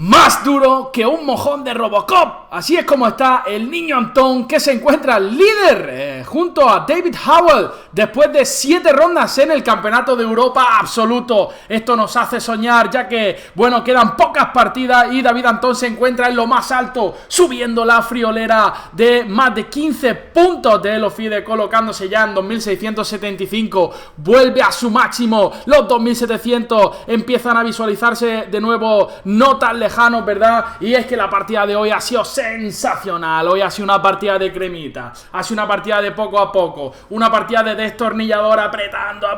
Más duro que un mojón de Robocop. Así es como está el niño Antón, que se encuentra líder junto a David Howell después de 7 rondas en el Campeonato de Europa absoluto. Esto nos hace soñar, ya que, bueno, quedan pocas partidas y David Antón se encuentra en lo más alto, subiendo la friolera de más de 15 puntos de Elo FIDE, colocándose ya en 2675. Vuelve a su máximo, los 2700 empiezan a visualizarse de nuevo, no tan lejanos, ¿verdad? Y es que la partida de hoy ha sido sensacional. Hoy ha sido una partida de cremita, ha sido una partida de poco a poco, una partida de destornillador, apretando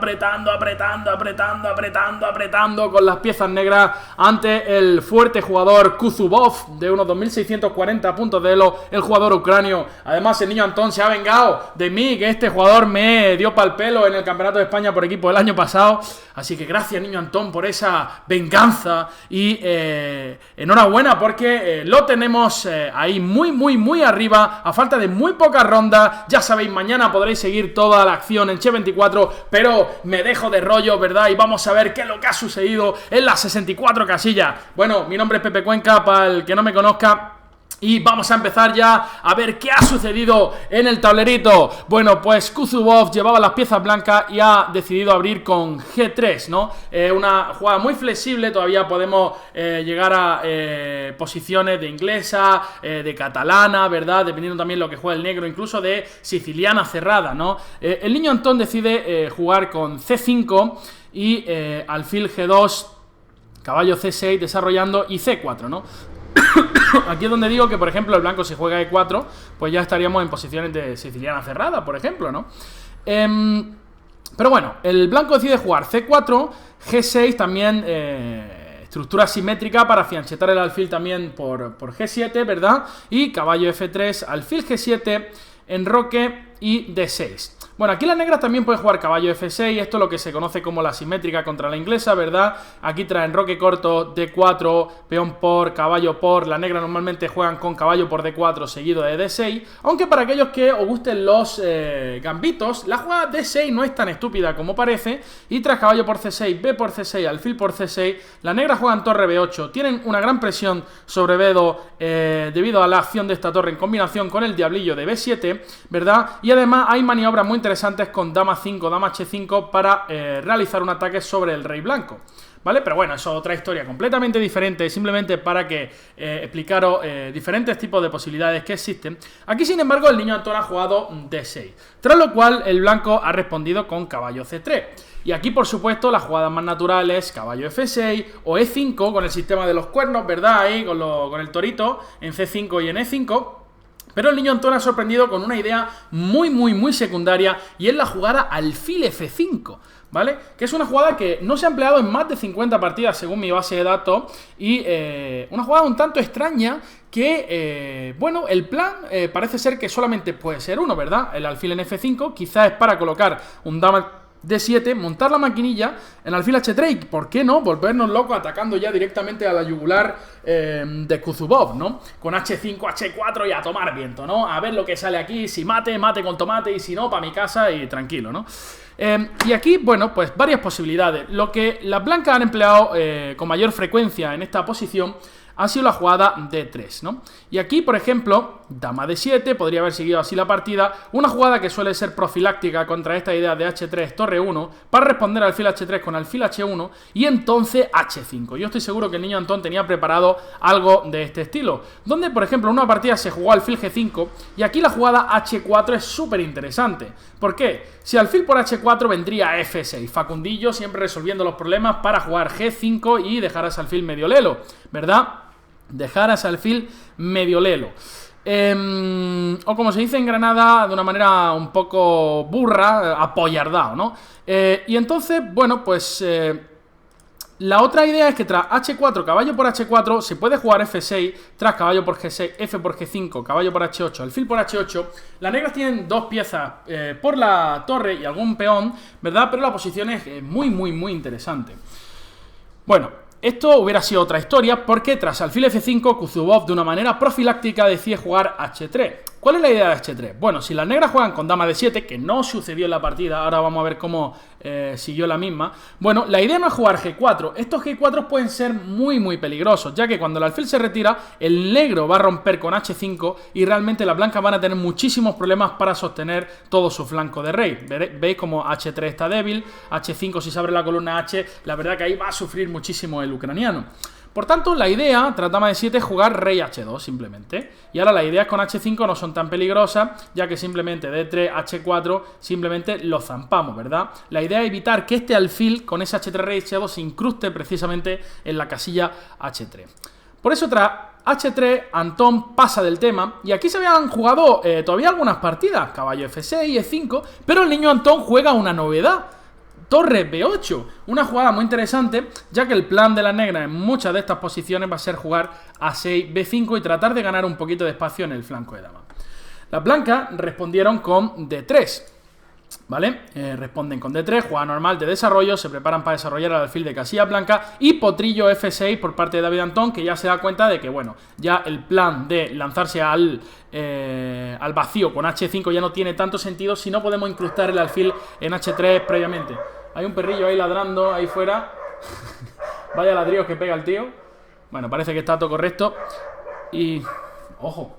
con las piezas negras ante el fuerte jugador Kuzubov de unos 2640 puntos de Elo, el jugador ucranio. Además, el niño Antón se ha vengado de mí, que este jugador me dio pal pelo en el Campeonato de España por equipo el año pasado. Así que gracias, niño Antón, por esa venganza y enhorabuena, porque lo tenemos ahí muy arriba, a falta de muy pocas rondas. Ya sabéis, mañana podréis seguir toda la acción en Che24, pero me dejo de rollo, ¿verdad? Y vamos a ver qué es lo que ha sucedido en las 64 casillas. Bueno, mi nombre es Pepe Cuenca, para el que no me conozca. Y vamos a empezar ya a ver qué ha sucedido en el tablerito. Bueno, pues Kuzubov llevaba las piezas blancas y ha decidido abrir con G3, ¿no? Una jugada muy flexible, todavía podemos llegar a posiciones de inglesa, de catalana, ¿verdad? Dependiendo también lo que juega el negro, incluso de siciliana cerrada, ¿no? El niño Antón decide jugar con C5 y alfil G2, caballo C6 desarrollando y C4, ¿no? Aquí es donde digo que, por ejemplo, el blanco si juega E4, pues ya estaríamos en posiciones de siciliana cerrada, por ejemplo, ¿no? Pero bueno, el blanco decide jugar C4, G6 también, estructura simétrica para fianchetar el alfil también por G7, ¿verdad? Y caballo F3, alfil G7, enroque y D6. Bueno, aquí las negras también pueden jugar caballo F6, esto es lo que se conoce como la simétrica contra la inglesa, ¿verdad? Aquí traen enroque corto, D4, peón por, caballo por. Las negras normalmente juegan con caballo por D4 seguido de D6, aunque para aquellos que os gusten los gambitos, la jugada D6 no es tan estúpida como parece, y tras caballo por C6, B por C6, alfil por C6, las negras juegan torre B8, tienen una gran presión sobre B2 debido a la acción de esta torre en combinación con el diablillo de B7, ¿verdad? Y además hay maniobras muy interesantes con dama 5, dama H5 para realizar un ataque sobre el rey blanco, ¿vale? Pero bueno, eso es otra historia completamente diferente, simplemente para que explicaros diferentes tipos de posibilidades que existen. Aquí, sin embargo, el niño Antón ha jugado D6, tras lo cual el blanco ha respondido con caballo C3. Y aquí, por supuesto, las jugadas más naturales, caballo F6 o E5 con el sistema de los cuernos, ¿verdad? Ahí con el torito en C5 y en E5. Pero el niño Antón ha sorprendido con una idea muy secundaria, y es la jugada alfil F5, ¿vale? Que es una jugada que no se ha empleado en más de 50 partidas según mi base de datos, y una jugada un tanto extraña que, bueno, el plan parece ser que solamente puede ser uno, ¿verdad? El alfil en F5 quizás es para colocar un dama D7, montar la maquinilla en alfil H3 y, ¿por qué no?, volvernos locos atacando ya directamente a la yugular de Kuzubov, ¿no? Con H5, H4 y a tomar viento, ¿no? A ver lo que sale aquí, si mate con tomate, y si no, para mi casa y tranquilo, ¿no? Y aquí, bueno, pues varias posibilidades. Lo que las blancas han empleado con mayor frecuencia en esta posición ha sido la jugada D3, ¿no? Y aquí, por ejemplo, dama D7, podría haber seguido así la partida, una jugada que suele ser profiláctica contra esta idea de H3, torre 1, para responder al alfil H3 con alfil H1 y entonces H5. Yo estoy seguro que el niño Antón tenía preparado algo de este estilo, donde, por ejemplo, en una partida se jugó alfil G5 y aquí la jugada H4 es súper interesante. ¿Por qué? Si alfil por H4 vendría F6, Facundillo siempre resolviendo los problemas para jugar G5 y dejar a ese alfil medio lelo, ¿verdad? Dejar a ese alfil medio lelo. O como se dice en Granada, de una manera un poco burra, apoyardao, ¿no? Y entonces, bueno, pues la otra idea es que tras H4, caballo por H4, se puede jugar F6, tras caballo por G6, F por G5, caballo por H8, alfil por H8. Las negras tienen dos piezas por la torre y algún peón, ¿verdad? Pero la posición es muy interesante. Bueno, esto hubiera sido otra historia, porque tras alfil F5, Kuzubov de una manera profiláctica decide jugar H3. ¿Cuál es la idea de H3? Bueno, si las negras juegan con dama de 7, que no sucedió en la partida, ahora vamos a ver cómo siguió la misma. Bueno, la idea no es jugar G4. Estos G4 pueden ser muy peligrosos, ya que cuando el alfil se retira, el negro va a romper con H5 y realmente las blancas van a tener muchísimos problemas para sostener todo su flanco de rey. Veis como H3 está débil, H5 si se abre la columna H, la verdad que ahí va a sufrir muchísimo el ucraniano. Por tanto, la idea, tras dama de 7, es jugar rey H2 simplemente. Y ahora las ideas con H5 no son tan peligrosas, ya que simplemente D3, H4, simplemente lo zampamos, ¿verdad? La idea es evitar que este alfil con ese H3 rey H2 se incruste precisamente en la casilla H3. Por eso tras H3, Antón pasa del tema, y aquí se habían jugado todavía algunas partidas, caballo F6, E5, pero el niño Antón juega una novedad. Torre B8, una jugada muy interesante, ya que el plan de la negra en muchas de estas posiciones va a ser jugar A6, B5 y tratar de ganar un poquito de espacio en el flanco de dama. Las blancas respondieron con D3, ¿vale? Responden con D3, jugada normal de desarrollo, se preparan para desarrollar el alfil de casilla blanca y potrillo F6 por parte de David Antón, que ya se da cuenta de que, bueno, ya el plan de lanzarse al vacío con H5 ya no tiene tanto sentido si no podemos incrustar el alfil en H3 previamente. Hay un perrillo ahí ladrando ahí fuera. Vaya ladrillos que pega el tío. Bueno, parece que está todo correcto. Y... ojo.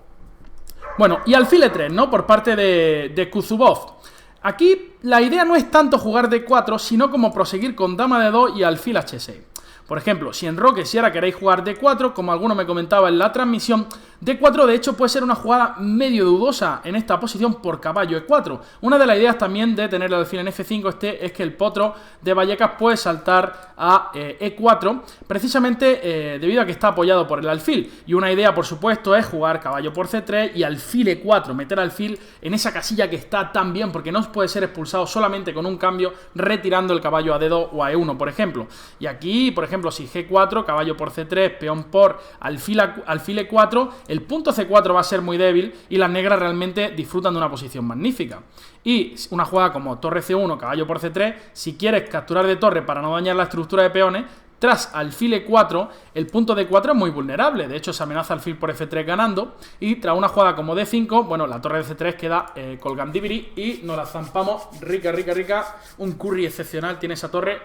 Bueno, y alfil E3, ¿no? Por parte de Kuzubov. Aquí la idea no es tanto jugar D4, sino como proseguir con dama de 2 y alfil H6. Por ejemplo, si en Roque si ahora queréis jugar D4, como alguno me comentaba en la transmisión, D4 de hecho puede ser una jugada medio dudosa en esta posición por caballo E4. Una de las ideas también de tener el alfil en F5 es que el potro de Vallecas puede saltar a E4, precisamente debido a que está apoyado por el alfil. Y una idea, por supuesto, es jugar caballo por C3 y alfil E4, meter alfil en esa casilla que está tan bien, porque no puede ser expulsado solamente con un cambio retirando el caballo a D2 o a E1, por ejemplo. Y aquí, por ejemplo, si G4, caballo por C3, peón por alfil E4, el punto C4 va a ser muy débil y las negras realmente disfrutan de una posición magnífica. Y una jugada como torre C1, caballo por C3, si quieres capturar de torre para no dañar la estructura de peones, tras alfil E4, el punto D4 es muy vulnerable. De hecho, se amenaza alfil por F3 ganando. Y tras una jugada como D5, bueno, la torre de C3 queda colgandibiri y nos la zampamos rica. Un curry excepcional tiene esa torre,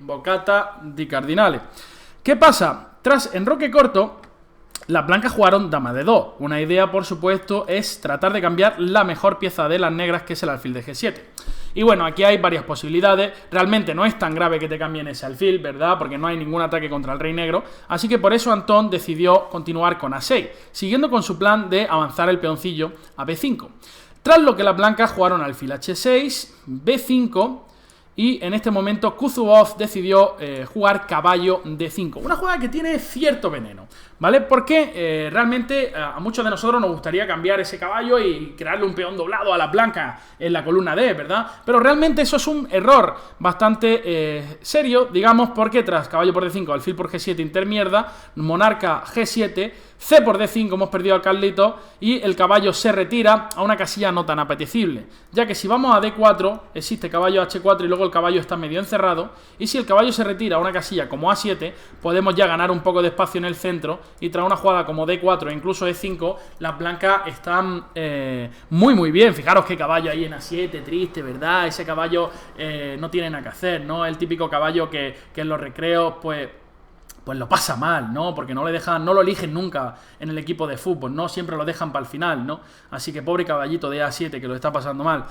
bocata di cardinale. ¿Qué pasa? Tras enroque corto, las blancas jugaron dama de 2. Una idea, por supuesto, es tratar de cambiar la mejor pieza de las negras, que es el alfil de G7. Y bueno, aquí hay varias posibilidades. Realmente no es tan grave que te cambien ese alfil, ¿verdad? Porque no hay ningún ataque contra el rey negro. Así que por eso Antón decidió continuar con A6, siguiendo con su plan de avanzar el peoncillo a B5. Tras lo que las blancas jugaron alfil H6, B5... y en este momento Kuzubov decidió jugar caballo D5. Una jugada que tiene cierto veneno, ¿vale? Porque realmente a muchos de nosotros nos gustaría cambiar ese caballo y crearle un peón doblado a las blancas en la columna D, ¿verdad? Pero realmente eso es un error bastante serio, digamos, porque tras caballo por D5, alfil por G7, intermierda, monarca G7, C por D5, hemos perdido al Carlito, y el caballo se retira a una casilla no tan apetecible, ya que si vamos a D4, existe caballo H4 y luego el caballo está medio encerrado, y si el caballo se retira a una casilla como A7, podemos ya ganar un poco de espacio en el centro, y tras una jugada como D4 e incluso E5, las blancas están muy bien. Fijaros qué caballo hay en A7, triste, ¿verdad? Ese caballo no tiene nada que hacer, ¿no? El típico caballo que en los recreos, pues lo pasa mal, ¿no? Porque no lo eligen nunca en el equipo de fútbol, ¿no? Siempre lo dejan para el final, ¿no? Así que pobre caballito de A7 que lo está pasando mal.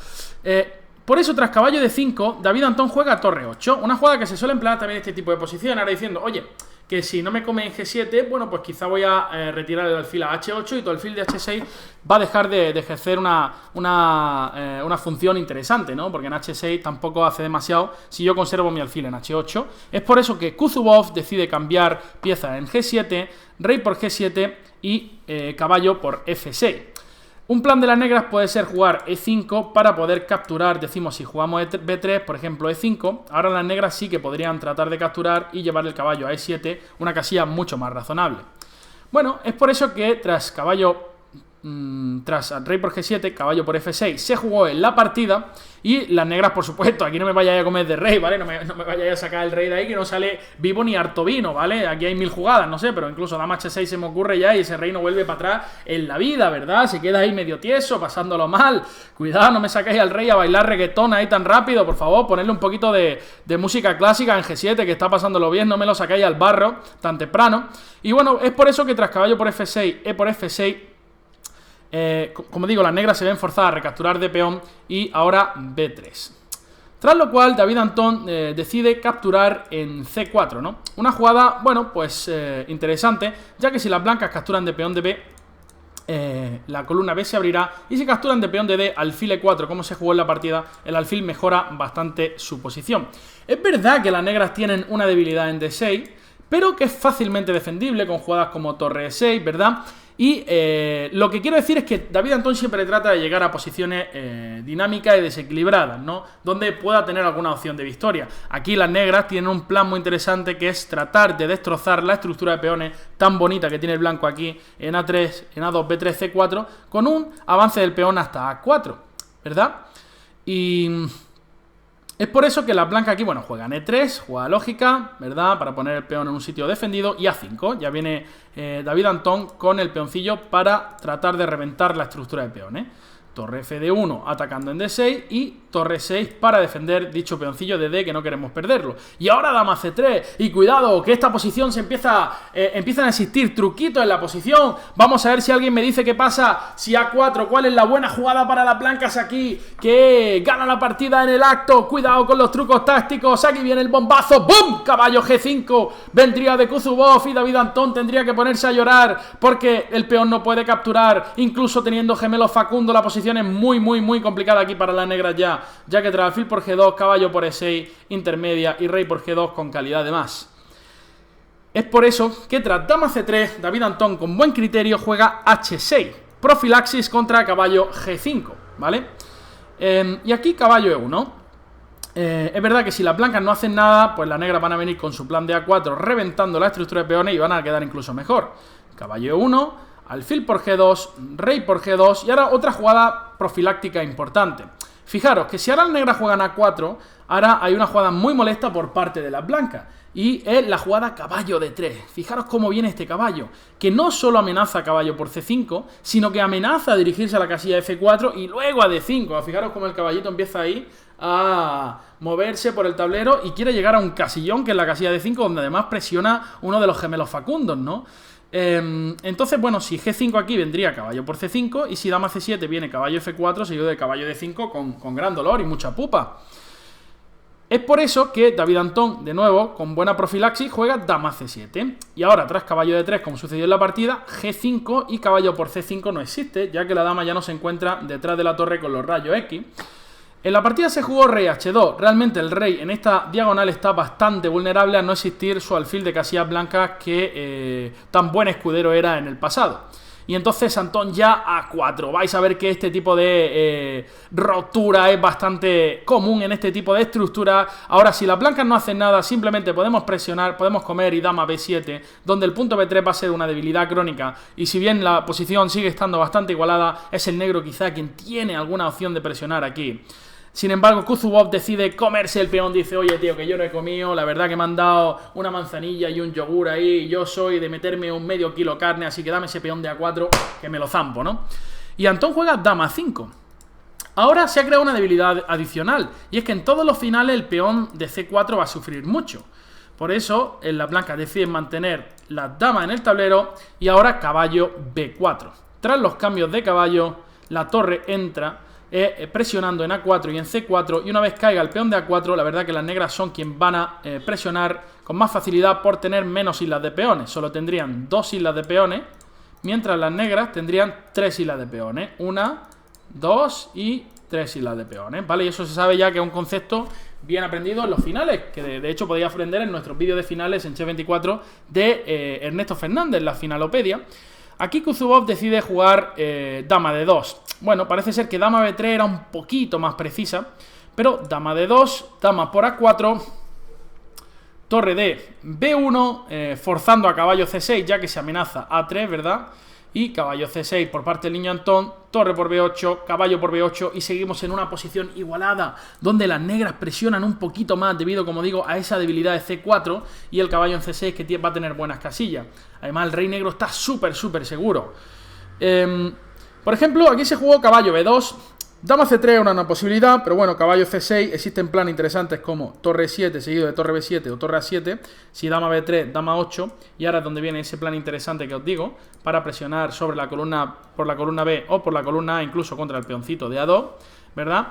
Por eso, tras caballo de 5, David Antón juega torre 8. Una jugada que se suele emplear también en este tipo de posición. Ahora diciendo, oye, que si no me come en G7, bueno, pues quizá voy a retirar el alfil a H8 y tu alfil de H6 va a dejar de ejercer una función interesante, ¿no? Porque en H6 tampoco hace demasiado si yo conservo mi alfil en H8. Es por eso que Kuzubov decide cambiar pieza en G7, rey por G7 y caballo por F6. Un plan de las negras puede ser jugar E5 para poder capturar, decimos, si jugamos B3, por ejemplo E5, ahora las negras sí que podrían tratar de capturar y llevar el caballo a E7, una casilla mucho más razonable. Bueno, es por eso que tras caballo tras rey por G7, caballo por F6, se jugó en la partida. Y las negras, por supuesto, aquí no me vayáis a comer de rey, ¿vale? No me vayáis a sacar el rey de ahí, que no sale vivo ni harto vino, ¿vale? Aquí hay 1000 jugadas, no sé, pero incluso dama H6 se me ocurre ya y ese rey no vuelve para atrás en la vida, ¿verdad? Se queda ahí medio tieso, pasándolo mal. Cuidado, no me saquéis al rey a bailar reggaetón ahí tan rápido, por favor, ponerle un poquito de música clásica en G7, que está pasándolo bien, no me lo sacáis al barro tan temprano. Y bueno, es por eso que tras caballo por F6, E por F6, como digo, las negras se ven forzadas a recapturar de peón y ahora B3. Tras lo cual, David Antón decide capturar en C4, ¿no? Una jugada, bueno, pues interesante, ya que si las blancas capturan de peón de B, la columna B se abrirá, y si capturan de peón de D, alfil E4, como se jugó en la partida, el alfil mejora bastante su posición. Es verdad que las negras tienen una debilidad en D6, pero que es fácilmente defendible con jugadas como torre E6, ¿verdad? Y lo que quiero decir es que David Antón siempre trata de llegar a posiciones dinámicas y desequilibradas, ¿no? Donde pueda tener alguna opción de victoria. Aquí las negras tienen un plan muy interesante, que es tratar de destrozar la estructura de peones tan bonita que tiene el blanco aquí en A3, en A2, B3, C4, con un avance del peón hasta A4, ¿verdad? Y es por eso que las blancas aquí, bueno, juegan E3, jugada lógica, ¿verdad? Para poner el peón en un sitio defendido, y A5. Ya viene David Antón con el peoncillo para tratar de reventar la estructura de peones. Torre F1 atacando en D6 y torre 6 para defender dicho peoncillo de D, que no queremos perderlo. Y ahora dama C3, y cuidado, que esta posición se empiezan a existir truquitos en la posición. Vamos a ver si alguien me dice qué pasa si A4, cuál es la buena jugada para las blancas aquí, que gana la partida en el acto. Cuidado con los trucos tácticos, aquí viene el bombazo, ¡bum! Caballo G5, vendría de Kuzubov y David Antón tendría que ponerse a llorar porque el peón no puede capturar, incluso teniendo gemelos Facundo. La posición es muy complicada aquí para las negras ya que tras alfil por G2, caballo por E6, intermedia y rey por G2 con calidad de más. Es por eso que tras dama C3, David Antón con buen criterio juega H6, profilaxis contra caballo G5, ¿vale? Y aquí caballo E1. Es verdad que si las blancas no hacen nada, pues las negras van a venir con su plan de A4 reventando la estructura de peones y van a quedar incluso mejor. Caballo E1, alfil por G2, rey por G2 y ahora otra jugada profiláctica importante. Fijaros que si ahora las negras juegan A4, ahora hay una jugada muy molesta por parte de las blancas y es la jugada caballo D3. Fijaros cómo viene este caballo, que no solo amenaza a caballo por C5, sino que amenaza a dirigirse a la casilla F4 y luego a D5. Fijaros cómo el caballito empieza ahí a moverse por el tablero y quiere llegar a un casillón que es la casilla D5, donde además presiona uno de los gemelos Facundos, ¿no? Entonces, bueno, si G5 aquí vendría caballo por C5 y si dama C7 viene caballo F4 seguido de caballo D5 con gran dolor y mucha pupa. Es por eso que David Antón, de nuevo, con buena profilaxis, juega dama C7. Y ahora, tras caballo D3, como sucedió en la partida, G5 y caballo por C5 no existe, ya que la dama ya no se encuentra detrás de la torre con los rayos X. En la partida se jugó rey H2, realmente el rey en esta diagonal está bastante vulnerable a no existir su alfil de casillas blancas que tan buen escudero era en el pasado. Y entonces Antón ya A4, vais a ver que este tipo de rotura es bastante común en este tipo de estructura. Ahora si las blancas no hacen nada, simplemente podemos presionar, podemos comer y dama B7, donde el punto B3 va a ser una debilidad crónica. Y si bien la posición sigue estando bastante igualada, es el negro quizá quien tiene alguna opción de presionar aquí. Sin embargo, Kuzubov decide comerse el peón, dice, oye tío, que yo no he comido, la verdad que me han dado una manzanilla y un yogur ahí, yo soy de meterme un medio kilo carne, así que dame ese peón de A4 que me lo zampo, ¿no? Y Antón juega dama 5. Ahora se ha creado una debilidad adicional, y es que en todos los finales el peón de C4 va a sufrir mucho. Por eso, las blancas deciden mantener las damas en el tablero y ahora caballo B4. Tras los cambios de caballo, la torre entra presionando en A4 y en C4, y una vez caiga el peón de A4, la verdad que las negras son quien van a presionar con más facilidad por tener menos islas de peones. Solo tendrían 2 islas de peones, mientras las negras tendrían 3 islas de peones. 1, 2 y 3 islas de peones, ¿vale? Y eso se sabe ya que es un concepto bien aprendido en los finales, que de hecho podéis aprender en nuestros vídeos de finales en Che24 de Ernesto Fernández, la finalopedia. Aquí Kuzubov decide jugar dama de 2. Bueno, parece ser que dama B3 era un poquito más precisa, pero dama de 2, dama por A4, torre de B1, forzando a caballo C6 ya que se amenaza A3, ¿verdad? y caballo C6 por parte del niño Antón, torre por B8, caballo por B8 y seguimos en una posición igualada donde las negras presionan un poquito más debido, como digo, a esa debilidad de C4 y el caballo en C6 que va a tener buenas casillas. Además el rey negro está súper seguro. Por ejemplo, aquí se jugó caballo B2, dama C3 era una posibilidad, pero bueno, caballo C6, existen planes interesantes como torre 7 seguido de torre B7 o torre A7, si dama B3, dama 8, y ahora es donde viene ese plan interesante que os digo, para presionar sobre la columna, por la columna B o por la columna A, incluso contra el peoncito de A2, ¿verdad?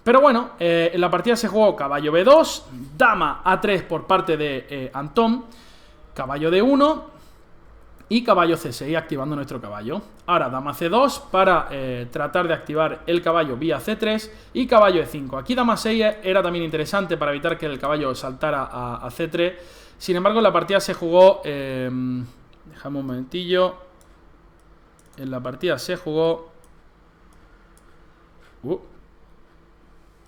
Pero bueno, en la partida se jugó caballo B2, dama A3 por parte de Antón, caballo D1 y caballo C6 activando nuestro caballo. Ahora dama C2 para tratar de activar el caballo vía C3 y caballo E5. Aquí dama 6 era también interesante para evitar que el caballo saltara a C3. Sin embargo, en la partida se jugó... dejamos un momentillo. En la partida se jugó...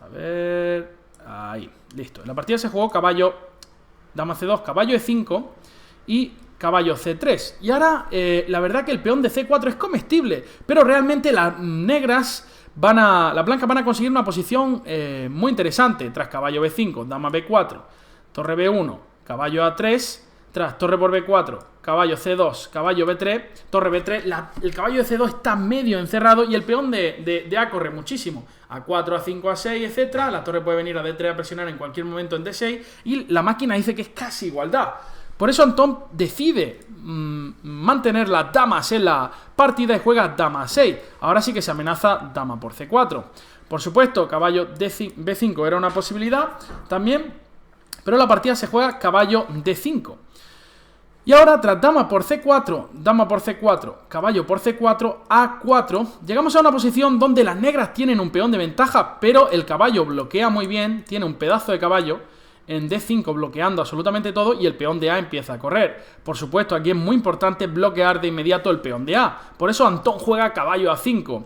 a ver... Ahí, listo. En la partida se jugó caballo... Dama C2, caballo E5 y... caballo C3. Y ahora, la verdad que el peón de C4 es comestible, pero realmente las negras las blancas van a conseguir una posición muy interesante. Tras caballo B5, dama B4, torre B1, caballo A3, tras torre por B4, caballo C2, caballo B3, torre B3, el caballo de C2 está medio encerrado y el peón de A corre muchísimo. A4, A5, A6, etcétera. La torre puede venir a D3 a presionar en cualquier momento en D6 y la máquina dice que es casi igualdad. Por eso Antón decide mantener las damas en la partida y juega dama 6. Ahora sí que se amenaza dama por C4. Por supuesto, caballo B5 era una posibilidad también, pero la partida se juega caballo D5. Y ahora tras dama por C4, caballo por C4, A4, llegamos a una posición donde las negras tienen un peón de ventaja, pero el caballo bloquea muy bien, tiene un pedazo de caballo en D5 bloqueando absolutamente todo y el peón de A empieza a correr. Por supuesto, aquí es muy importante bloquear de inmediato el peón de A. Por eso Antón juega caballo A5.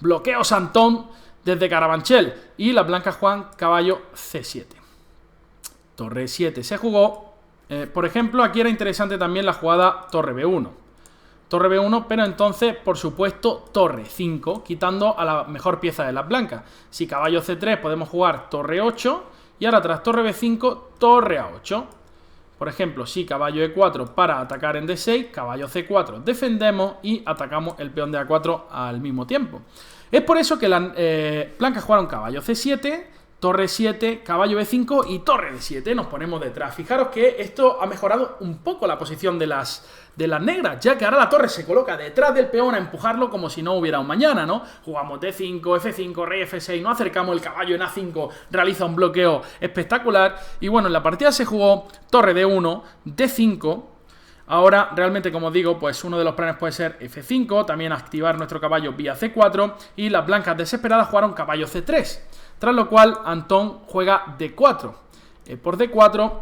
Bloqueos Antón desde Carabanchel. Y las blancas juegan caballo C7. Torre 7 se jugó. Por ejemplo, aquí era interesante también la jugada torre B1. Torre B1, pero entonces, por supuesto, torre 5, quitando a la mejor pieza de las blancas. Si caballo C3 podemos jugar torre 8... y ahora tras torre B5, torre A8. Por ejemplo, si caballo E4 para atacar en D6, caballo C4 defendemos y atacamos el peón de A4 al mismo tiempo. Es por eso que las blancas jugaron caballo C7, torre 7, caballo B5 y torre D7. Nos ponemos detrás. Fijaros que esto ha mejorado un poco la posición de las negras, ya que ahora la torre se coloca detrás del peón a empujarlo como si no hubiera un mañana, ¿no? Jugamos D5, F5, rey F6, nos acercamos, el caballo en A5 realiza un bloqueo espectacular. Y bueno, en la partida se jugó torre D1, D5. Ahora, realmente, como digo, pues uno de los planes puede ser F5, también activar nuestro caballo vía C4, y las blancas desesperadas jugaron caballo C3, tras lo cual Antón juega D4, E por D4,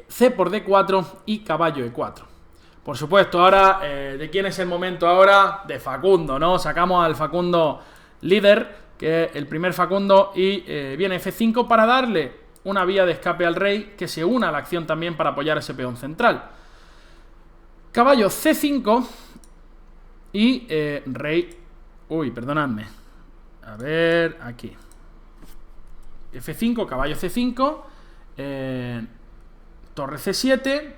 C por D4 y caballo E4. Por supuesto, ahora, ¿de quién es el momento ahora? De Facundo, ¿no? Sacamos al Facundo líder, que es el primer Facundo, y viene F5 para darle una vía de escape al rey, que se una a la acción también para apoyar ese peón central. Caballo C5 y rey... Uy, perdonadme. A ver, aquí. F5, caballo C5, torre C7,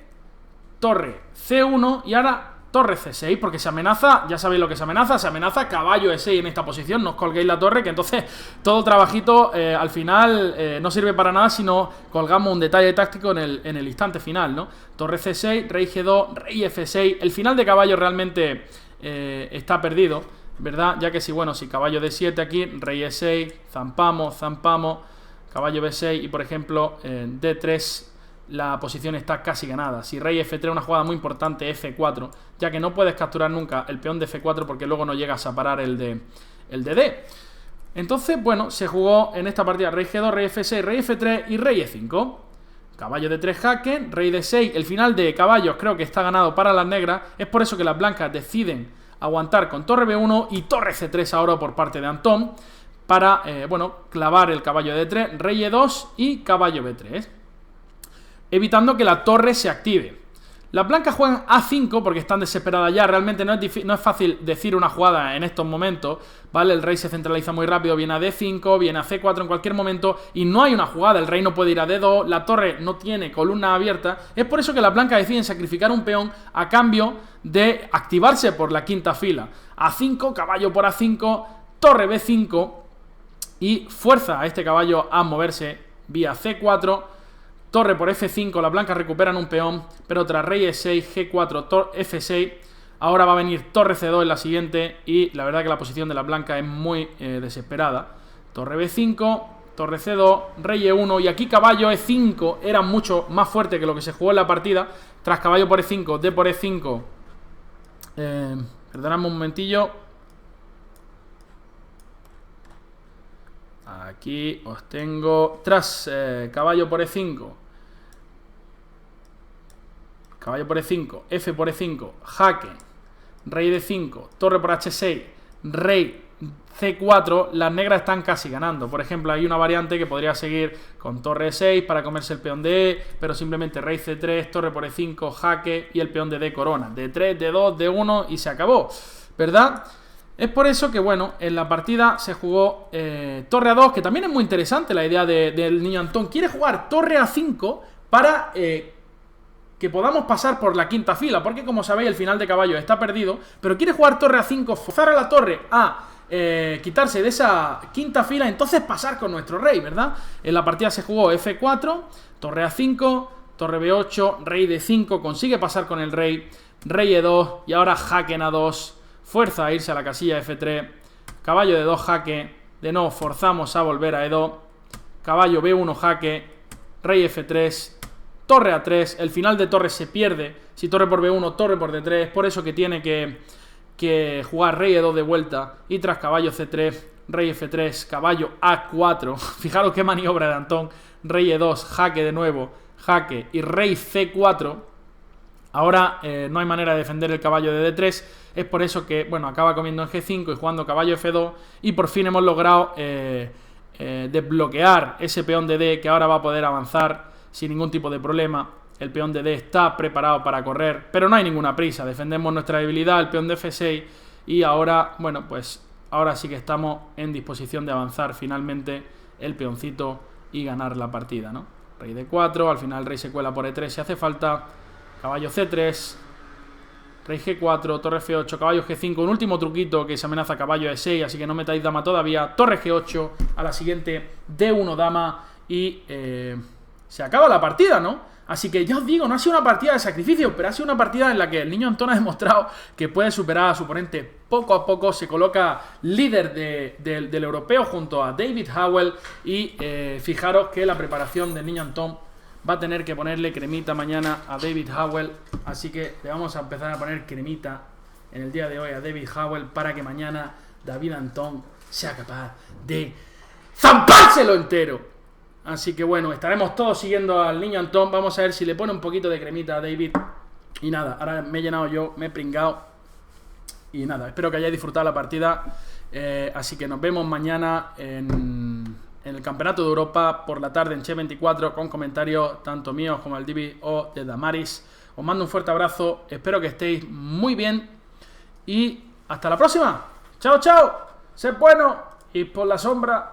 torre C1 y ahora torre C6, porque se amenaza, ya sabéis lo que se amenaza caballo E6 en esta posición, no os colguéis la torre, que entonces todo trabajito al final no sirve para nada si no colgamos un detalle táctico en el instante final, ¿no? Torre C6, rey G2, rey F6, el final de caballo realmente está perdido, ¿verdad? Ya que si caballo D7 aquí, rey E6, zampamos, caballo B6 y por ejemplo D3, la posición está casi ganada. Si rey F3, una jugada muy importante, F4, ya que no puedes capturar nunca el peón de F4 porque luego no llegas a parar el de D. Entonces, bueno, se jugó en esta partida rey G2, rey F6, rey F3 y rey E5. Caballo D3 jaque, rey D6. El final de caballos creo que está ganado para las negras. Es por eso que las blancas deciden aguantar con torre B1 y torre C3 ahora por parte de Antón para, clavar el caballo D3, rey E2 y caballo B3. Evitando que la torre se active. Las blancas juegan A5 porque están desesperadas ya. Realmente no es fácil decir una jugada en estos momentos, ¿vale? El rey se centraliza muy rápido, viene a D5, viene a C4 en cualquier momento y no hay una jugada. El rey no puede ir a D2, la torre no tiene columna abierta. Es por eso que las blancas deciden sacrificar un peón a cambio de activarse por la quinta fila. A5, caballo por A5, torre B5 y fuerza a este caballo a moverse vía C4. Torre por F5, las blancas recuperan un peón, pero tras rey E6, G4, F6, ahora va a venir torre C2 en la siguiente y la verdad que la posición de las blancas es muy desesperada. Torre B5, torre C2, rey E1 y aquí caballo E5 era mucho más fuerte que lo que se jugó en la partida. Tras caballo por E5, D por E5, perdonadme un momentillo. Aquí os tengo, tras caballo por E5, caballo por E5, F por E5, jaque, rey D5, torre por H6, rey C4, las negras están casi ganando. Por ejemplo, hay una variante que podría seguir con torre E6 para comerse el peón de E, pero simplemente rey C3, torre por E5, jaque y el peón de D corona. D3, D2, D1 y se acabó, ¿verdad? Es por eso que, bueno, en la partida se jugó torre A2, que también es muy interesante la idea del niño Antón. Quiere jugar torre A5 para que podamos pasar por la quinta fila, porque como sabéis el final de caballo está perdido, pero quiere jugar torre A5, forzar a la torre a quitarse de esa quinta fila, entonces pasar con nuestro rey, ¿verdad? En la partida se jugó F4, torre A5, torre B8, rey D5, consigue pasar con el rey, rey E2 y ahora jaque en A2, fuerza a irse a la casilla F3, caballo de 2 jaque, de nuevo forzamos a volver a E2, caballo B1 jaque, rey F3, torre A3, el final de torre se pierde, si torre por B1, torre por D3, es por eso que tiene que jugar rey E2 de vuelta, y tras caballo C3, rey F3, caballo A4, fijaros qué maniobra de Antón, rey E2, jaque de nuevo, jaque y rey C4, ahora no hay manera de defender el caballo de D3, es por eso que, bueno, acaba comiendo en G5 y jugando caballo F2, y por fin hemos logrado desbloquear ese peón de D que ahora va a poder avanzar sin ningún tipo de problema. El peón de D está preparado para correr, pero no hay ninguna prisa, defendemos nuestra debilidad, el peón de F6 y ahora, bueno, pues ahora sí que estamos en disposición de avanzar finalmente el peoncito y ganar la partida, ¿no? Rey D4, al final el rey se cuela por E3 si hace falta, caballo C3, rey G4, torre F8, caballo G5, un último truquito que se amenaza caballo E6, así que no metáis dama todavía, torre G8, a la siguiente D1 dama y se acaba la partida, ¿no? Así que ya os digo, no ha sido una partida de sacrificio, pero ha sido una partida en la que el niño Antón ha demostrado que puede superar a su oponente poco a poco, se coloca líder del europeo junto a David Howell y fijaros que la preparación del niño Antón va a tener que ponerle cremita mañana a David Howell, así que le vamos a empezar a poner cremita en el día de hoy a David Howell para que mañana David Antón sea capaz de zampárselo entero. Así que bueno, estaremos todos siguiendo al niño Antón. Vamos a ver si le pone un poquito de cremita a David. Y nada, ahora me he llenado yo, me he pringado. Y nada, espero que hayáis disfrutado la partida. Así que nos vemos mañana en el Campeonato de Europa por la tarde en Che24 con comentarios tanto míos como el Divi o de Damaris. Os mando un fuerte abrazo, espero que estéis muy bien y hasta la próxima. Chao, chao, sed bueno y por la sombra